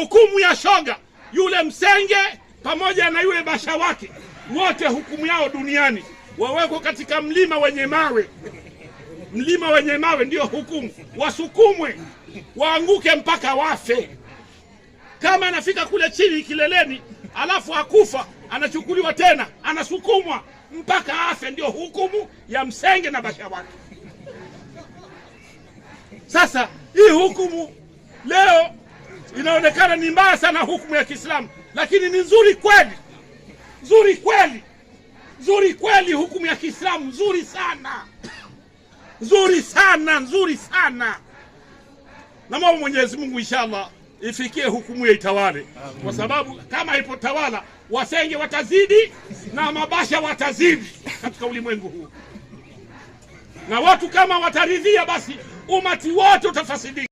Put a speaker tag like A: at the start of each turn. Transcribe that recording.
A: hukumu ya shoga, yule msenge pamoja na yule basha wake, wote hukumu yao duniani wawekwa katika mlima wenye mawe. Mlima wenye mawe ndio hukumu, wasukumwe waanguke mpaka wafe. Kama anafika kule chini kileleni alafu akufa, anachukuliwa tena anasukumwa mpaka afe. Ndio hukumu ya msenge na basha wake. Sasa hii hukumu leo inaonekana ni mbaya sana, hukumu ya Kiislamu, lakini ni nzuri kweli, nzuri kweli, nzuri kweli. Hukumu ya Kiislamu nzuri sana, nzuri sana, nzuri sana. Na Mungu Mwenyezi Mungu inshallah ifikie hukumu ya itawale, kwa sababu kama ipo tawala wasenge watazidi na mabasha watazidi katika ulimwengu huu, na watu kama wataridhia, basi umati wote utafasidika.